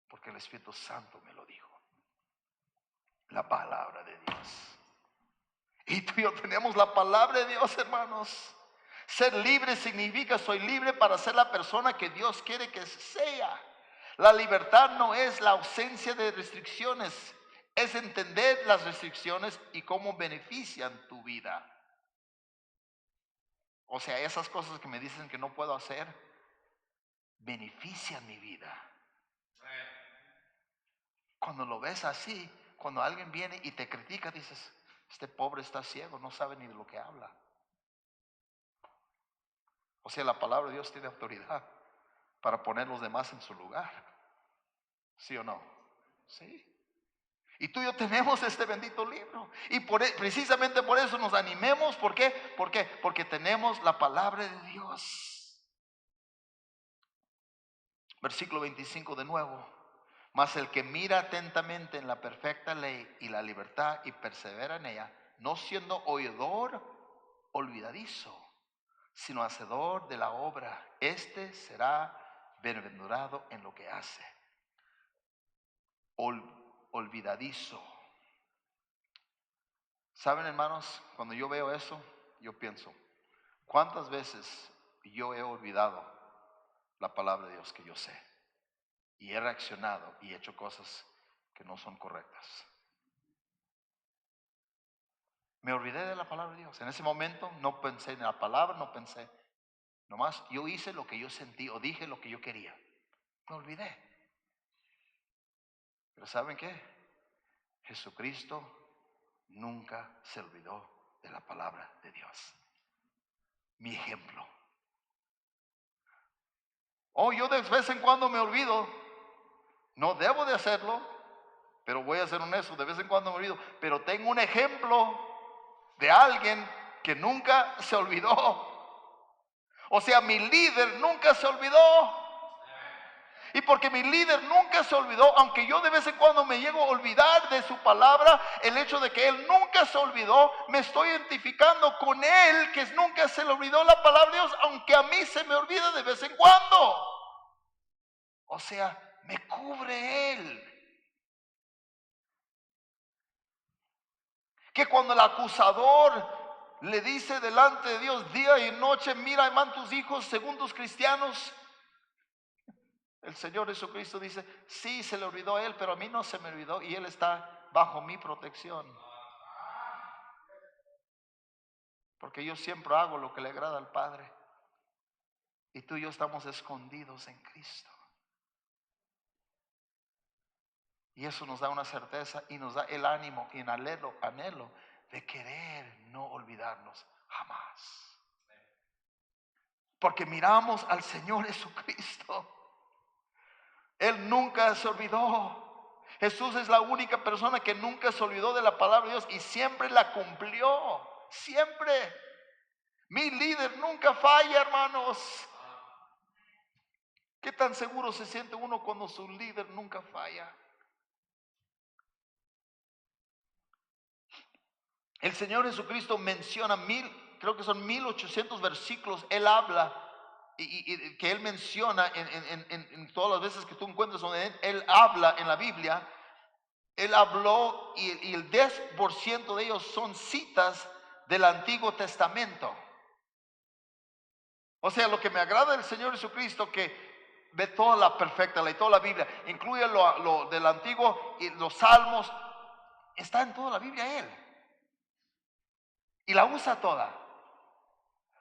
porque el Espíritu Santo me lo dijo. La palabra de Dios. Y tú y yo tenemos la palabra de Dios, hermanos. Ser libre significa soy libre para ser la persona que Dios quiere que sea. La libertad no es la ausencia de restricciones, es entender las restricciones y cómo benefician tu vida. O sea, esas cosas que me dicen que no puedo hacer, benefician mi vida. Cuando lo ves así, cuando alguien viene y te critica, dices, este pobre está ciego, no sabe ni de lo que habla. O sea, la palabra de Dios tiene autoridad para poner los demás en su lugar. ¿Sí o no? Sí. Y tú y yo tenemos este bendito libro. Y precisamente por eso nos animemos. ¿Por qué? ¿Por qué? Porque tenemos la palabra de Dios. Versículo 25 de nuevo. Mas el que mira atentamente en la perfecta ley y la libertad y persevera en ella, no siendo oidor olvidadizo, sino hacedor de la obra, este será bienaventurado en lo que hace. Olvidadizo. ¿Saben, hermanos? Cuando yo veo eso, yo pienso, ¿cuántas veces yo he olvidado la palabra de Dios que yo sé? Y he reaccionado y he hecho cosas que no son correctas. Me olvidé de la palabra de Dios. En ese momento no pensé en la palabra, no pensé. Nomás yo hice lo que yo sentí o dije lo que yo quería. Me olvidé. Pero ¿saben qué? Jesucristo nunca se olvidó de la palabra de Dios. Mi ejemplo. Oh, yo de vez en cuando me olvido. No debo de hacerlo, pero voy a ser honesto, de vez en cuando me olvido. Pero tengo un ejemplo de alguien que nunca se olvidó. O sea, mi líder nunca se olvidó. Y porque mi líder nunca se olvidó, aunque yo de vez en cuando me llego a olvidar de su palabra, el hecho de que él nunca se olvidó, me estoy identificando con él, que nunca se le olvidó la palabra de Dios, aunque a mí se me olvida de vez en cuando. O sea, me cubre él. Que cuando el acusador le dice delante de Dios día y noche, mira, hermano, tus hijos, según tus cristianos, el Señor Jesucristo dice, sí, se le olvidó a él, pero a mí no se me olvidó y él está bajo mi protección. Porque yo siempre hago lo que le agrada al Padre. Y tú y yo estamos escondidos en Cristo. Y eso nos da una certeza y nos da el ánimo y el anhelo de querer no olvidarnos jamás. Porque miramos al Señor Jesucristo. Él nunca se olvidó. Jesús es la única persona que nunca se olvidó de la palabra de Dios y siempre la cumplió. Siempre. Mi líder nunca falla, hermanos. ¿Qué tan seguro se siente uno cuando su líder nunca falla? El Señor Jesucristo menciona creo que son 1800 versículos. Él habla y que Él menciona en todas las veces que tú encuentras donde Él habla en la Biblia. Él habló y el 10% de ellos son citas del Antiguo Testamento. O sea, lo que me agrada del Señor Jesucristo, que ve toda la perfecta ley, toda la Biblia, incluye lo del Antiguo y los Salmos, está en toda la Biblia Él. Y la usa toda.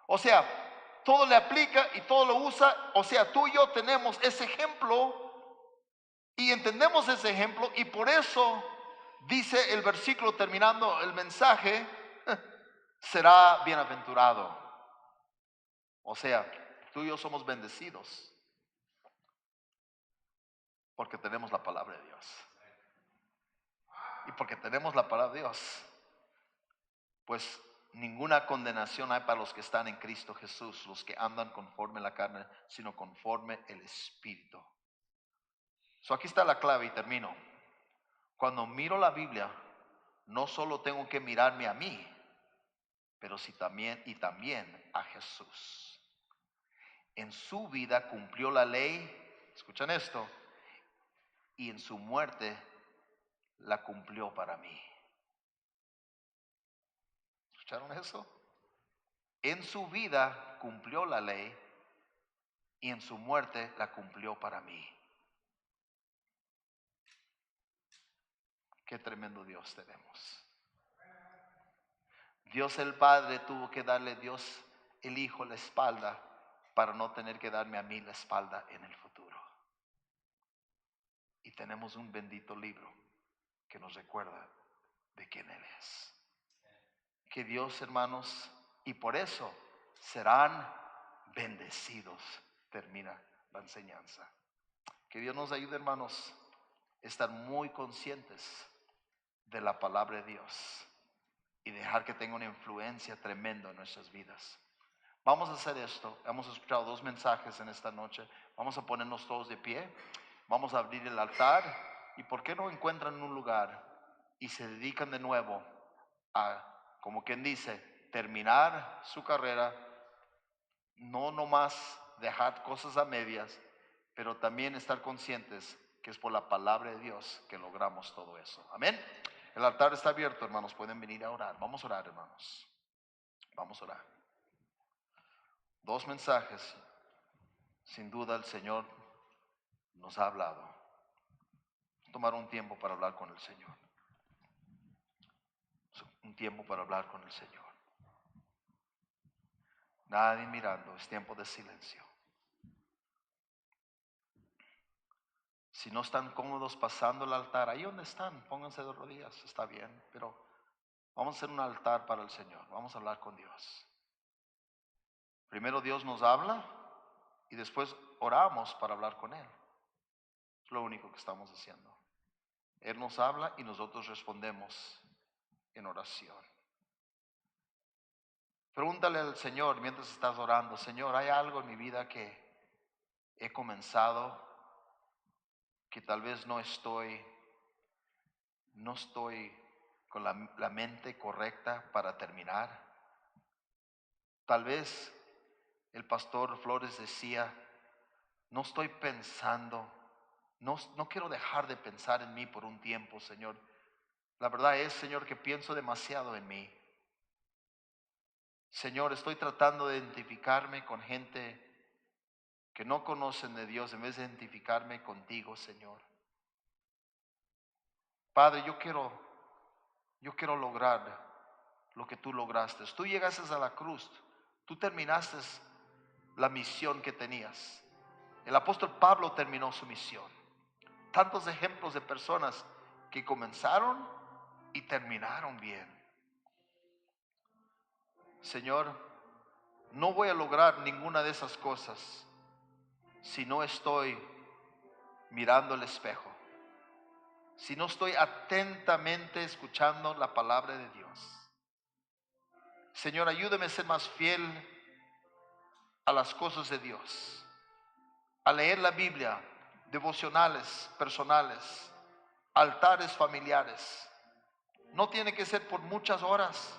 O sea, todo le aplica y todo lo usa. O sea, tú y yo tenemos ese ejemplo y entendemos ese ejemplo y por eso dice el versículo terminando el mensaje, será bienaventurado. O sea, tú y yo somos bendecidos porque tenemos la palabra de Dios. Y porque tenemos la palabra de Dios, pues ninguna condenación hay para los que están en Cristo Jesús, los que andan conforme la carne, sino conforme el Espíritu. Aquí está la clave y termino. Cuando miro la Biblia, no solo tengo que mirarme a mí, pero sí también a Jesús. En su vida cumplió la ley, escuchan esto, y en su muerte la cumplió para mí. ¿Escucharon eso? En su vida cumplió la ley y en su muerte la cumplió para mí. Qué tremendo Dios tenemos. Dios el Padre tuvo que darle Dios el Hijo la espalda para no tener que darme a mí la espalda en el futuro. Y tenemos un bendito libro que nos recuerda de quién Él es. Que Dios, hermanos, y por eso serán bendecidos. Termina la enseñanza. Que Dios nos ayude, hermanos, a estar muy conscientes de la palabra de Dios y dejar que tenga una influencia tremenda en nuestras vidas. Vamos a hacer esto. Hemos escuchado 2 mensajes en esta noche. Vamos a ponernos todos de pie. Vamos a abrir el altar. ¿Y por qué no encuentran un lugar y se dedican de nuevo a, como quien dice, terminar su carrera? No nomás dejar cosas a medias, pero también estar conscientes que es por la palabra de Dios que logramos todo eso. Amén. El altar está abierto, hermanos. Pueden venir a orar. Vamos a orar, hermanos. Vamos a orar. 2 mensajes. Sin duda el Señor nos ha hablado. Tomar un tiempo para hablar con el Señor. Un tiempo para hablar con el Señor. Nadie mirando, es tiempo de silencio. Si no están cómodos pasando el altar, ahí donde están, pónganse de rodillas, está bien, pero vamos a hacer un altar para el Señor, vamos a hablar con Dios. Primero Dios nos habla y después oramos para hablar con Él. Es lo único que estamos haciendo. Él nos habla y nosotros respondemos en oración. Pregúntale al Señor mientras estás orando: Señor, ¿hay algo en mi vida que he comenzado que tal vez no estoy con la mente correcta para terminar? Tal vez el pastor Flores decía: no estoy pensando, no quiero dejar de pensar en mí por un tiempo, Señor. La verdad es, Señor, que pienso demasiado en mí. Señor, estoy tratando de identificarme con gente que no conocen de Dios en vez de identificarme contigo, Señor. Padre, yo quiero lograr lo que tú lograste. Tú llegaste a la cruz, tú terminaste la misión que tenías. El apóstol Pablo terminó su misión. Tantos ejemplos de personas que comenzaron y terminaron bien. Señor, no voy a lograr ninguna de esas cosas si no estoy mirando el espejo, si no estoy atentamente escuchando la palabra de Dios. Señor, ayúdame a ser más fiel a las cosas de Dios, a leer la Biblia, devocionales personales, altares familiares. No tiene que ser por muchas horas,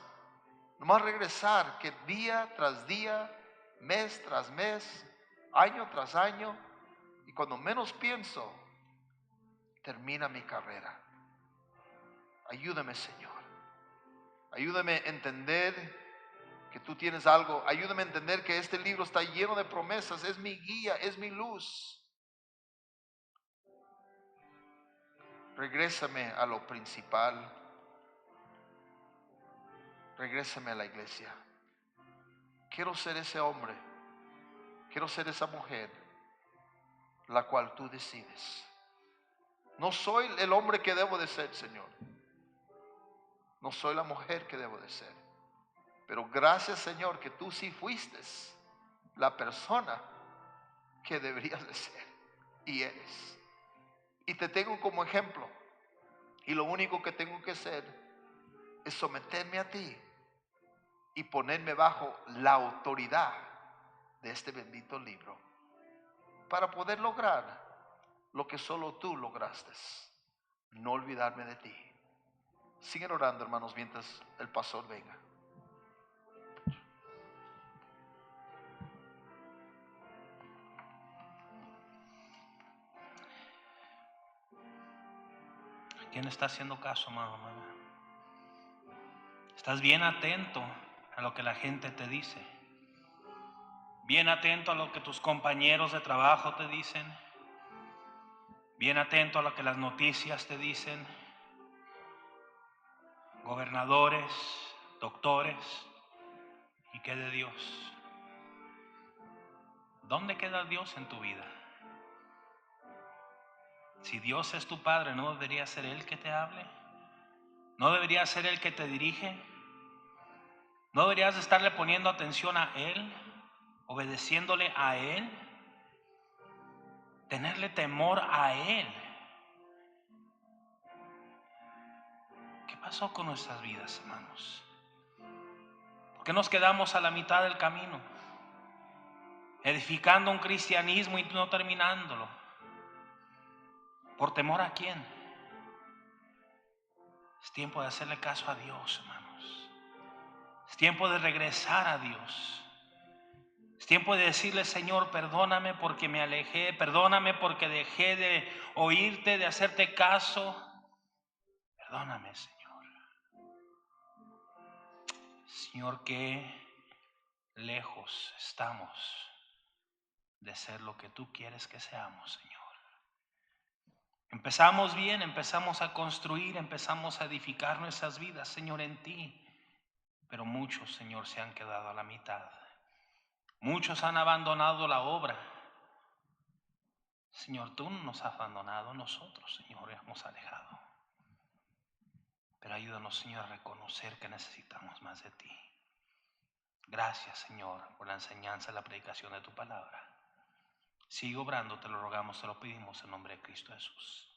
nomás regresar, que día tras día, mes tras mes, año tras año, y cuando menos pienso, termina mi carrera. Ayúdame, Señor. Ayúdame a entender que tú tienes algo. Ayúdame a entender que este libro está lleno de promesas. Es mi guía, es mi luz. Regrésame a lo principal. Regrésame a la iglesia. Quiero ser ese hombre. Quiero ser esa mujer la cual tú decides. No soy el hombre que debo de ser, Señor. No soy la mujer que debo de ser. Pero gracias, Señor, que tú sí fuiste la persona que deberías de ser. Y eres. Y te tengo como ejemplo. Y lo único que tengo que hacer es someterme a ti y ponerme bajo la autoridad de este bendito libro para poder lograr lo que solo tú lograste. No olvidarme de ti. Siguen orando, hermanos, mientras el pastor venga. ¿Quién está haciendo caso, amado, amada? Estás bien atento a lo que la gente te dice, bien atento a lo que tus compañeros de trabajo te dicen, bien atento a lo que las noticias te dicen, gobernadores, doctores. ¿Y qué de Dios? ¿Dónde queda Dios en tu vida? Si Dios es tu Padre, ¿no debería ser Él que te hable? ¿No debería ser Él que te dirige? ¿No deberías estarle poniendo atención a Él, obedeciéndole a Él, tenerle temor a Él? pasó con nuestras vidas, hermanos? ¿Por qué nos quedamos a la mitad del camino? Edificando un cristianismo y no terminándolo. ¿Por temor a quién? Es tiempo de hacerle caso a Dios, hermanos. Es tiempo de regresar a Dios. Es tiempo de decirle: Señor, perdóname porque me alejé, perdóname porque dejé de oírte, de hacerte caso. Perdóname, Señor. Señor, qué lejos estamos de ser lo que tú quieres que seamos, Señor. Empezamos bien, empezamos a construir, empezamos a edificar nuestras vidas, Señor, en ti. Pero muchos, Señor, se han quedado a la mitad. Muchos han abandonado la obra. Señor, tú no nos has abandonado, nosotros, Señor, hemos alejado. Pero ayúdanos, Señor, a reconocer que necesitamos más de ti. Gracias, Señor, por la enseñanza y la predicación de tu palabra. Sigue obrando, te lo rogamos, te lo pedimos en nombre de Cristo Jesús.